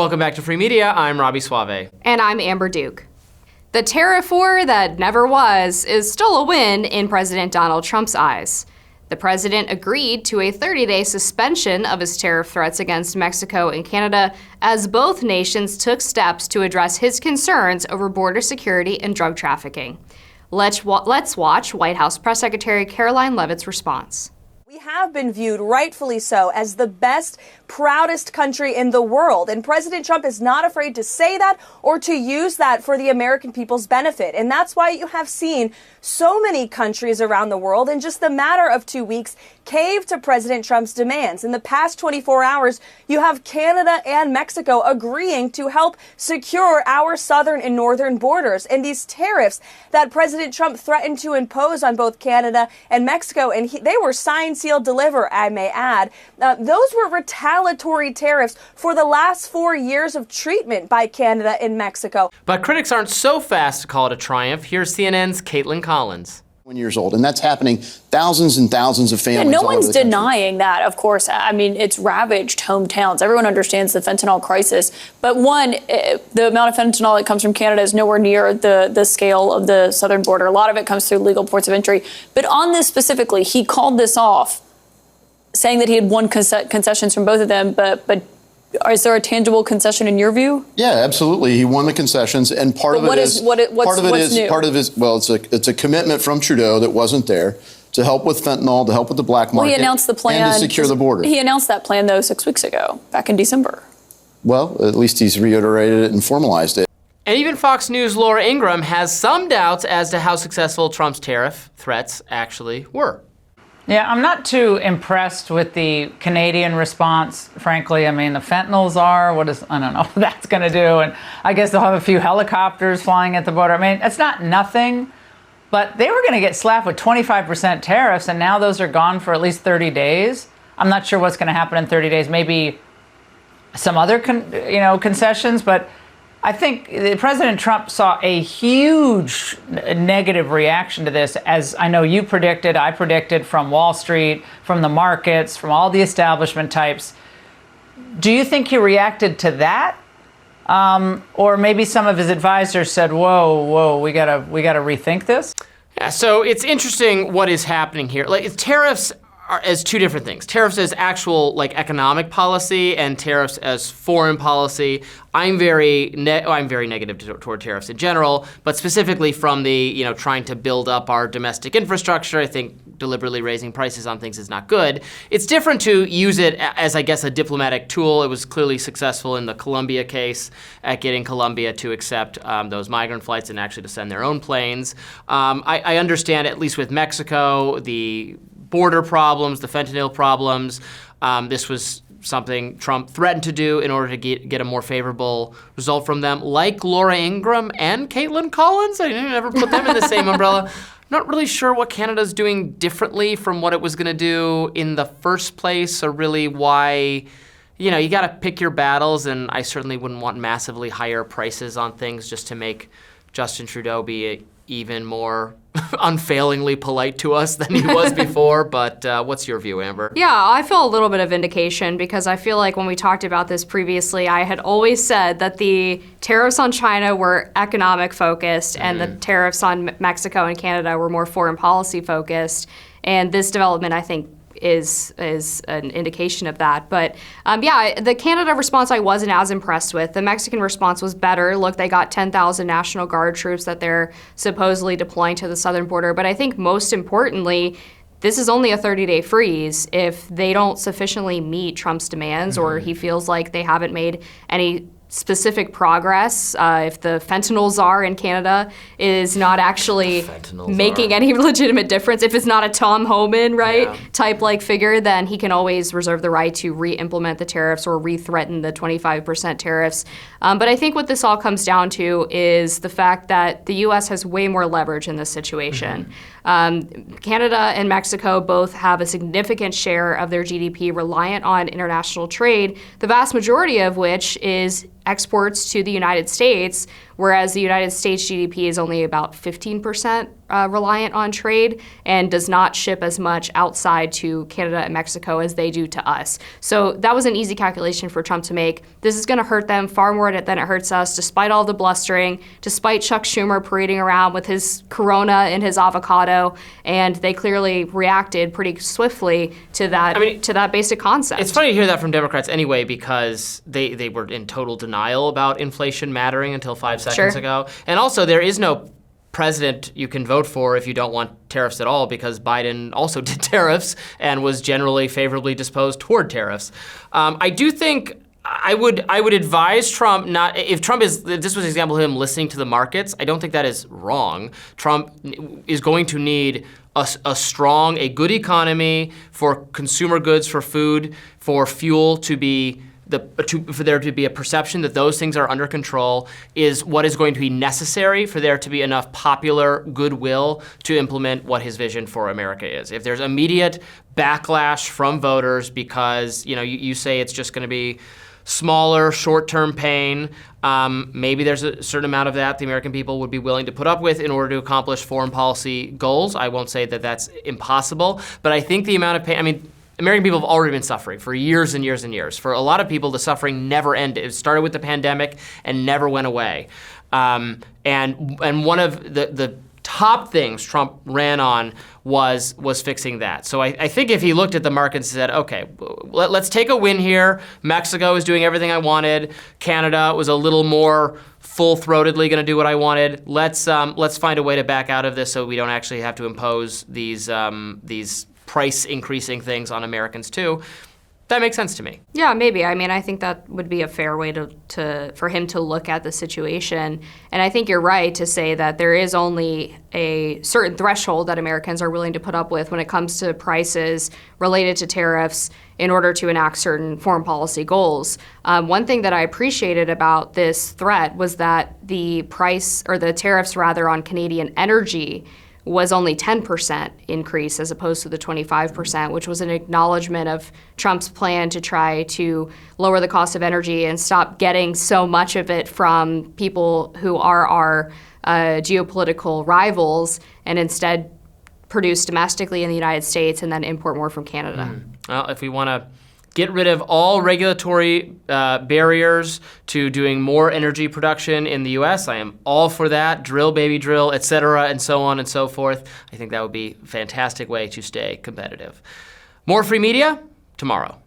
Welcome back to Free Media. I'm Robby Soave. And I'm Amber Duke. The tariff war that never was is still a win in President Donald Trump's eyes. The president agreed to a 30-day suspension of his tariff threats against Mexico and Canada as both nations took steps to address his concerns over border security and drug trafficking. Let's watch White House Press Secretary Caroline Leavitt's response. We have been viewed, rightfully so, as the best, proudest country in the world. And President Trump is not afraid to say that or to use that for the American people's benefit. And that's why you have seen so many countries around the world in just the matter of 2 weeks cave to President Trump's demands. In the past 24 hours, you have Canada and Mexico agreeing to help secure our southern and northern borders. And these tariffs that President Trump threatened to impose on both Canada and Mexico, and they were sign, seal, deliver, I may add, those were retaliatory tariffs for the last 4 years of treatment by Canada and Mexico. But critics aren't so fast to call it a triumph. Here's CNN's Caitlin Collins. Years old, and that's happening thousands and thousands of families. No one's denying that, of course. I mean, it's ravaged hometowns. Everyone understands the fentanyl crisis. But one, the amount of fentanyl that comes from Canada is nowhere near the scale of the southern border. A lot of it comes through legal ports of entry. But on this specifically, he called this off, saying that he had won concessions from both of them, but is there a tangible concession in your view? Yeah, absolutely. He won the concessions, and part of it is it's a commitment from Trudeau that wasn't there to help with fentanyl, to help with the black market, he announced the plan and to secure the border. He announced that plan though 6 weeks ago, back in December. Well, at least he's reiterated it and formalized it. And even Fox News' Laura Ingraham has some doubts as to how successful Trump's tariff threats actually were. Yeah, I'm not too impressed with the Canadian response, frankly. I mean, the fentanyls are, I don't know what that's going to do. And I guess they'll have a few helicopters flying at the border. I mean, it's not nothing, but they were going to get slapped with 25% tariffs, and now those are gone for at least 30 days. I'm not sure what's going to happen in 30 days. Maybe some other concessions, but I think President Trump saw a huge negative reaction to this, as I know you predicted, I predicted, from Wall Street, from the markets, from all the establishment types. Do you think he reacted to that? Or maybe some of his advisors said, whoa, we gotta rethink this? Yeah, so it's interesting what is happening here. Like, tariffs are as two different things. Tariffs as actual economic policy, and tariffs as foreign policy. I'm very negative toward tariffs in general, but specifically from the trying to build up our domestic infrastructure. I think deliberately raising prices on things is not good. It's different to use it as, I guess, a diplomatic tool. It was clearly successful in the Colombia case at getting Colombia to accept those migrant flights and actually to send their own planes. I understand, at least with Mexico, the border problems, the fentanyl problems. This was something Trump threatened to do in order to get a more favorable result from them. Like Laura Ingraham and Caitlin Collins, I didn't ever put them in the same umbrella. Not really sure what Canada's doing differently from what it was going to do in the first place, or really why. You got to pick your battles, and I certainly wouldn't want massively higher prices on things just to make Justin Trudeau be even more unfailingly polite to us than he was before. But what's your view, Amber? Yeah, I feel a little bit of vindication, because I feel like when we talked about this previously, I had always said that the tariffs on China were economic focused and the tariffs on Mexico and Canada were more foreign policy focused. And this development, I think, is an indication of that. But yeah, the Canada response I wasn't as impressed with. The Mexican response was better. Look, they got 10,000 National Guard troops that they're supposedly deploying to the southern border. But I think most importantly, this is only a 30-day freeze. If they don't sufficiently meet Trump's demands, or he feels like they haven't made any specific progress, if the fentanyl czar in Canada is not actually making any legitimate difference, if it's not a Tom Homan, type figure, then he can always reserve the right to re-implement the tariffs or re-threaten the 25% tariffs. But I think what this all comes down to is the fact that the U.S. has way more leverage in this situation. Canada and Mexico both have a significant share of their GDP reliant on international trade, the vast majority of which is exports to the United States, whereas the United States GDP is only about 15% reliant on trade and does not ship as much outside to Canada and Mexico as they do to us. So that was an easy calculation for Trump to make. This is going to hurt them far more than it hurts us, despite all the blustering, despite Chuck Schumer parading around with his Corona and his avocado, and they clearly reacted pretty swiftly to that, to that basic concept. It's funny to hear that from Democrats anyway, because they were in total denial about inflation mattering until 5 seconds ago. And also, there is no president you can vote for if you don't want tariffs at all, because Biden also did tariffs and was generally favorably disposed toward tariffs. I do think I would advise Trump not, if this was an example of him listening to the markets, I don't think that is wrong. Trump is going to need a good economy for consumer goods, for food, for fuel to be for there to be a perception that those things are under control is what is going to be necessary for there to be enough popular goodwill to implement what his vision for America is. If there's immediate backlash from voters because you say it's just going to be smaller, short-term pain, maybe there's a certain amount of that the American people would be willing to put up with in order to accomplish foreign policy goals. I won't say that that's impossible, but I think the amount of pain, American people have already been suffering for years and years and years. For a lot of people, the suffering never ended. It started with the pandemic and never went away. And one of the top things Trump ran on was fixing that. So I think if he looked at the market and said, okay, let's take a win here. Mexico is doing everything I wanted. Canada was a little more full-throatedly going to do what I wanted. Let's find a way to back out of this so we don't actually have to impose these price increasing things on Americans too. That makes sense to me. Yeah, maybe. I think that would be a fair way for him to look at the situation. And I think you're right to say that there is only a certain threshold that Americans are willing to put up with when it comes to prices related to tariffs in order to enact certain foreign policy goals. One thing that I appreciated about this threat was that the tariffs on Canadian energy was only 10% increase as opposed to the 25%, which was an acknowledgement of Trump's plan to try to lower the cost of energy and stop getting so much of it from people who are our geopolitical rivals and instead produce domestically in the United States and then import more from Canada. Well, if we want to get rid of all regulatory barriers to doing more energy production in the U.S. I am all for that. Drill, baby, drill, et cetera, and so on and so forth. I think that would be a fantastic way to stay competitive. More free media tomorrow.